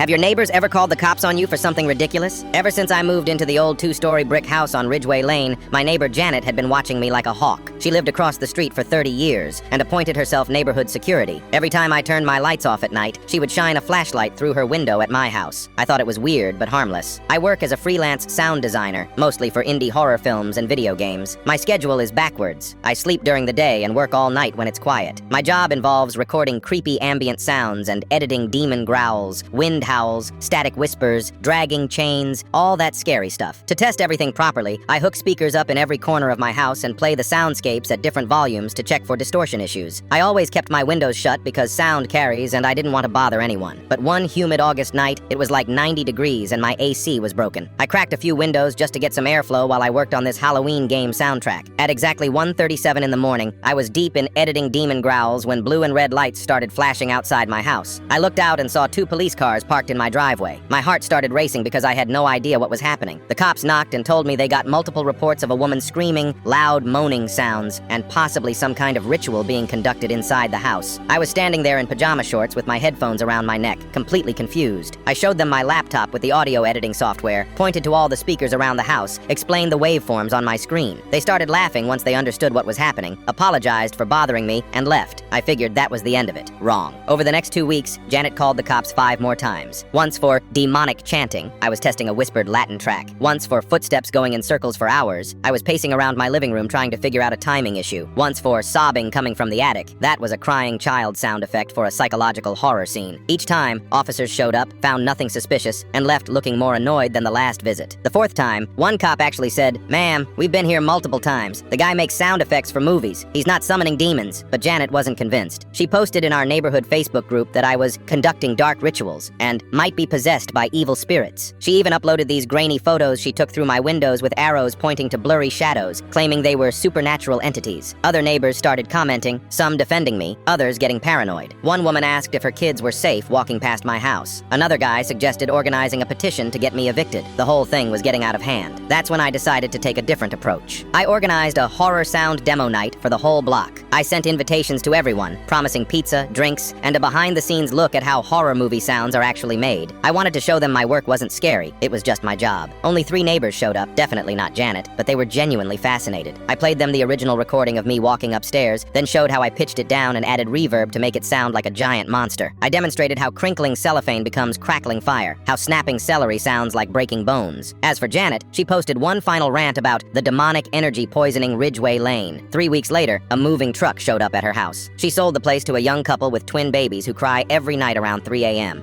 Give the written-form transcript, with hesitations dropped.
Have your neighbors ever called the cops on you for something ridiculous? Ever since I moved into the old two-story brick house on Ridgeway Lane, my neighbor Janet had been watching me like a hawk. She lived across the street for 30 years and appointed herself neighborhood security. Every time I turned my lights off at night, she would shine a flashlight through her window at my house. I thought it was weird but harmless. I work as a freelance sound designer, mostly for indie horror films and video games. My schedule is backwards. I sleep during the day and work all night when it's quiet. My job involves recording creepy ambient sounds and editing demon growls, wind howls, static whispers, dragging chains, all that scary stuff. To test everything properly, I hook speakers up in every corner of my house and play the soundscapes at different volumes to check for distortion issues. I always kept my windows shut because sound carries and I didn't want to bother anyone. But one humid August night, it was like 90 degrees and my AC was broken. I cracked a few windows just to get some airflow while I worked on this Halloween game soundtrack. At exactly 1:37 in the morning, I was deep in editing demon growls when blue and red lights started flashing outside my house. I looked out and saw 2 police cars parked in my driveway. My heart started racing because I had no idea what was happening. The cops knocked and told me they got multiple reports of a woman screaming, loud moaning sounds, and possibly some kind of ritual being conducted inside the house. I was standing there in pajama shorts with my headphones around my neck, completely confused. I showed them my laptop with the audio editing software, pointed to all the speakers around the house, explained the waveforms on my screen. They started laughing once they understood what was happening, apologized for bothering me, and left. I figured that was the end of it. Wrong. Over the next 2 weeks, Janet called the cops 5 more times. Once for demonic chanting. I was testing a whispered Latin track. Once for footsteps going in circles for hours. I was pacing around my living room trying to figure out a timing issue. Once for sobbing coming from the attic. That was a crying child sound effect for a psychological horror scene. Each time, officers showed up, found nothing suspicious, and left looking more annoyed than the last visit. The 4th time, one cop actually said, "Ma'am, we've been here multiple times. The guy makes sound effects for movies. He's not summoning demons." But Janet wasn't convinced. She posted in our neighborhood Facebook group that I was conducting dark rituals and might be possessed by evil spirits. She even uploaded these grainy photos she took through my windows with arrows pointing to blurry shadows, claiming they were supernatural entities. Other neighbors started commenting, some defending me, others getting paranoid. One woman asked if her kids were safe walking past my house. Another guy suggested organizing a petition to get me evicted. The whole thing was getting out of hand. That's when I decided to take a different approach. I organized a horror sound demo night for the whole block. I sent invitations to everyone, promising pizza, drinks, and a behind-the-scenes look at how horror movie sounds are actually made. I wanted to show them my work wasn't scary, it was just my job. Only 3 neighbors showed up, definitely not Janet, but they were genuinely fascinated. I played them the original recording of me walking upstairs, then showed how I pitched it down and added reverb to make it sound like a giant monster. I demonstrated how crinkling cellophane becomes crackling fire, how snapping celery sounds like breaking bones. As for Janet, she posted one final rant about the demonic energy poisoning Ridgeway Lane. 3 weeks later, a moving truck showed up at her house. She sold the place to a young couple with twin babies who cry every night around 3 a.m.